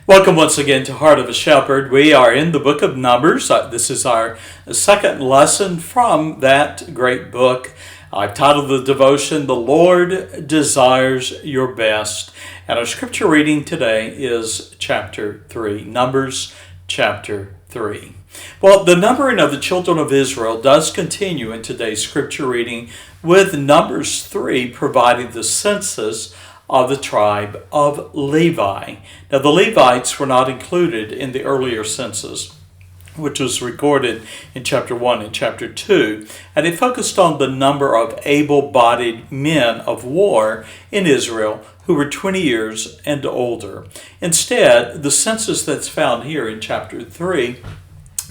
Welcome once again to Heart of a Shepherd. We are in the book of Numbers. This is our second lesson from that great book. I've titled the devotion, The Lord Desires Your Best. And our scripture reading today is chapter 3, Numbers chapter 3. Well, the numbering of the children of Israel does continue in today's scripture reading, with Numbers 3 providing the census of the tribe of Levi. Now, the Levites were not included in the earlier census, which was recorded in chapter 1 and chapter 2, and it focused on the number of able-bodied men of war in Israel who were 20 years and older. Instead, the census that's found here in chapter 3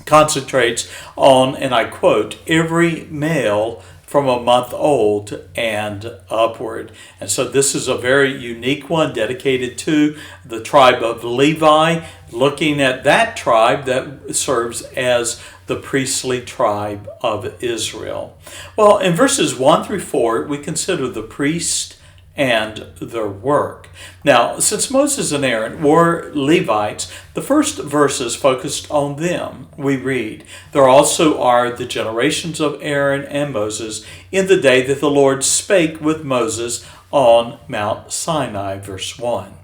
concentrates on, and I quote, every male from a month old and upward. And so this is a very unique one dedicated to the tribe of Levi, looking at that tribe that serves as the priestly tribe of Israel. Well, in verses 1 through 4, we consider the priest and their work. Now, since Moses and Aaron were Levites, the first verses focused on them. We read, "There also are the generations of Aaron and Moses in the day that the Lord spake with Moses on Mount Sinai," verse 1.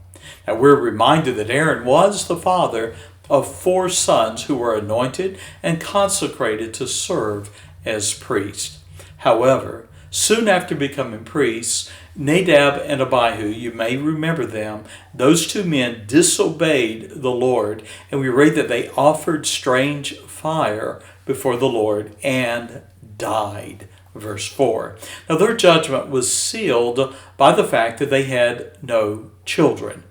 Now, we're reminded that Aaron was the father of 4 sons who were anointed and consecrated to serve as priests. However, soon after becoming priests, Nadab and Abihu, you may remember them, those 2 men disobeyed the Lord, and we read that they offered strange fire before the Lord and died. Verse 4. Now their judgment was sealed by the fact that they had no children.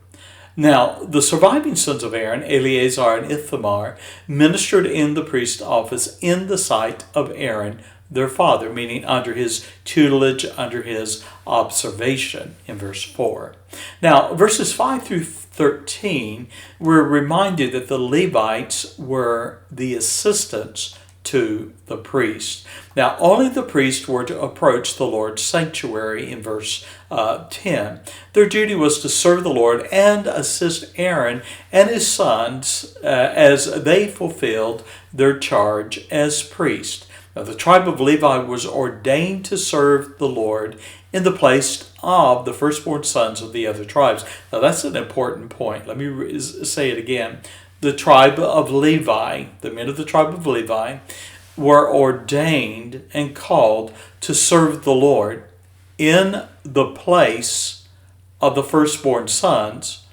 Now, the surviving sons of Aaron, Eleazar and Ithamar, ministered in the priest's office in the sight of Aaron, their father, meaning under his tutelage, under his observation, in verse 4. Now, verses 5 through 13, we're reminded that the Levites were the assistants to the priest. Now, only the priests were to approach the Lord's sanctuary in verse 10. Their duty was to serve the Lord and assist Aaron and his sons as they fulfilled their charge as priests. Now, the tribe of Levi was ordained to serve the Lord in the place of the firstborn sons of the other tribes. Now, that's an important point. Let me say it again. The tribe of Levi, the men of the tribe of Levi, were ordained and called to serve the Lord in the place of the firstborn sons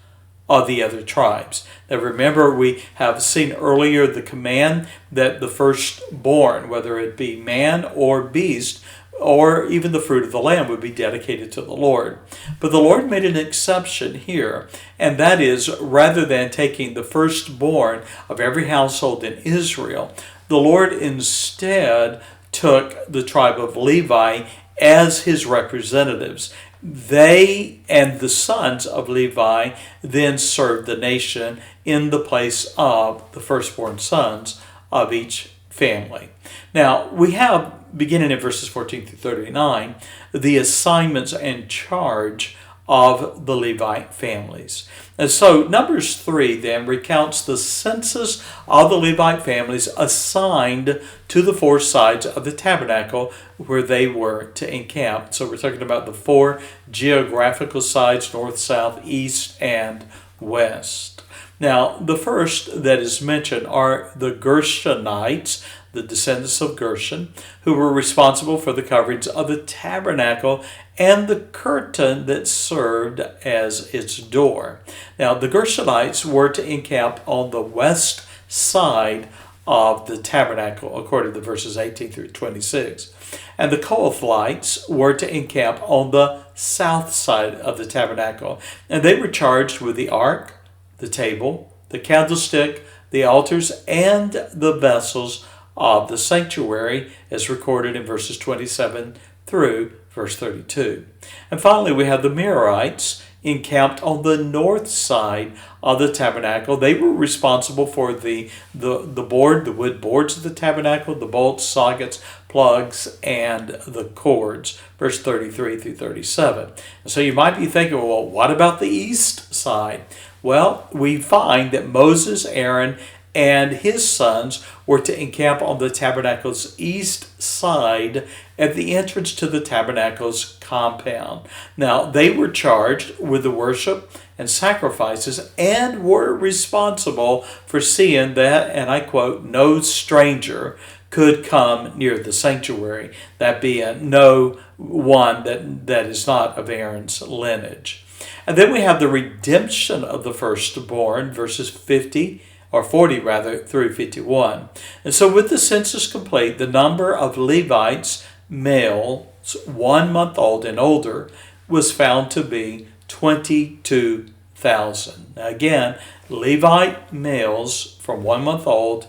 of the other tribes. Now remember, we have seen earlier the command that the firstborn, whether it be man or beast, or even the fruit of the land, would be dedicated to the Lord. But the Lord made an exception here, and that is, rather than taking the firstborn of every household in Israel, the Lord instead took the tribe of Levi as his representatives. They and the sons of Levi then served the nation in the place of the firstborn sons of each family. Now, we have, beginning in verses 14 through 39, the assignments and charge of the Levite families. And so Numbers 3 then recounts the census of the Levite families assigned to the 4 sides of the tabernacle where they were to encamp. So we're talking about the 4 geographical sides, north, south, east, and west. Now, the first that is mentioned are the Gershonites, the descendants of Gershon, who were responsible for the coverings of the tabernacle and the curtain that served as its door. Now, the Gershonites were to encamp on the west side of the tabernacle, according to verses 18 through 26. And the Kohathites were to encamp on the south side of the tabernacle. And they were charged with the ark, the table, the candlestick, the altars, and the vessels of the sanctuary, as recorded in verses 27 through verse 32. And finally, we have the Merarites encamped on the north side of the tabernacle. They were responsible for the wood boards of the tabernacle, the bolts, sockets, plugs, and the cords, verse 33 through 37. And so you might be thinking, well, what about the east side? Well, we find that Moses, Aaron, and his sons were to encamp on the tabernacle's east side at the entrance to the tabernacle's compound. Now, they were charged with the worship and sacrifices and were responsible for seeing that, and I quote, no stranger could come near the sanctuary, that being no one that is not of Aaron's lineage. And then we have the redemption of the firstborn, verses 40 through 51. And so with the census complete, the number of Levites, males 1 month old and older, was found to be 22,000. Now again, Levite males from 1 month old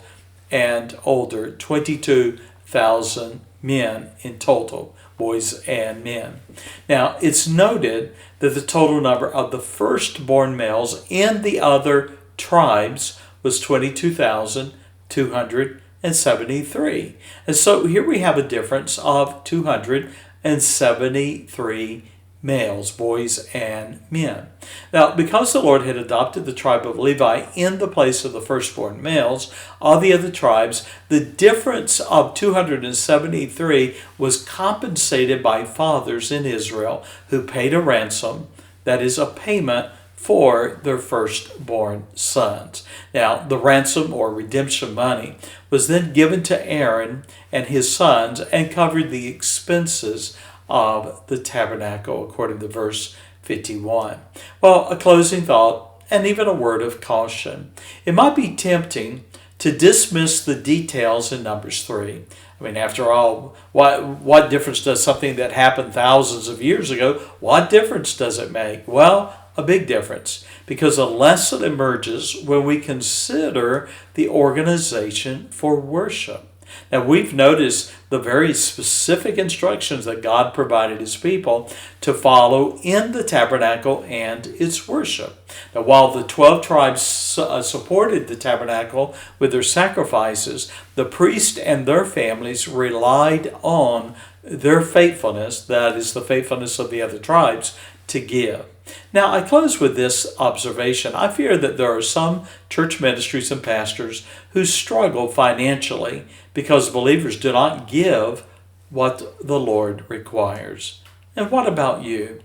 and older, 22,000 men in total, boys and men. Now, it's noted that the total number of the firstborn males in the other tribes was 22,273. And so here we have a difference of 273 males, boys and men. Now, because the Lord had adopted the tribe of Levi in the place of the firstborn males of the other tribes, the difference of 273 was compensated by fathers in Israel who paid a ransom, that is, a payment for their firstborn sons. Now, the ransom or redemption money was then given to Aaron and his sons and covered the expenses of the tabernacle, according to verse 51. Well, a closing thought and even a word of caution. It might be tempting to dismiss the details in Numbers 3. I mean, after all, what difference does something that happened thousands of years ago, what difference does it make? Well, a big difference, because a lesson emerges when we consider the organization for worship. Now, we've noticed the very specific instructions that God provided his people to follow in the tabernacle and its worship. Now, while the 12 tribes supported the tabernacle with their sacrifices, the priests and their families relied on their faithfulness, that is, the faithfulness of the other tribes, to give. Now, I close with this observation. I fear that there are some church ministries and pastors who struggle financially because believers do not give what the Lord requires. And what about you?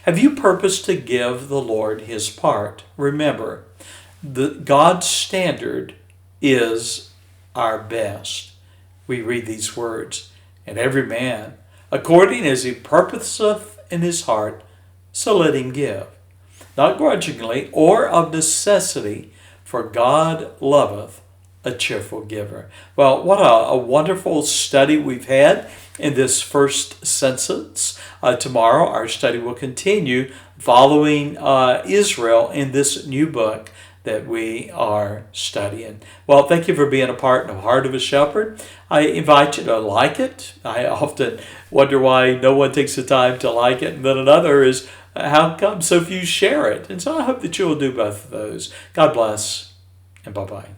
Have you purposed to give the Lord his part? Remember, God's standard is our best. We read these words, and every man, according as he purposeth in his heart, so let him give, not grudgingly or of necessity, for God loveth a cheerful giver. Well, what a wonderful study we've had in this first census. Tomorrow our study will continue following Israel in this new book that we are studying. Well, thank you for being a part of Heart of a Shepherd. I invite you to like it. I often wonder why no one takes the time to like it, and then another is how come so few share it? And so I hope that you will do both of those. God bless, and bye-bye.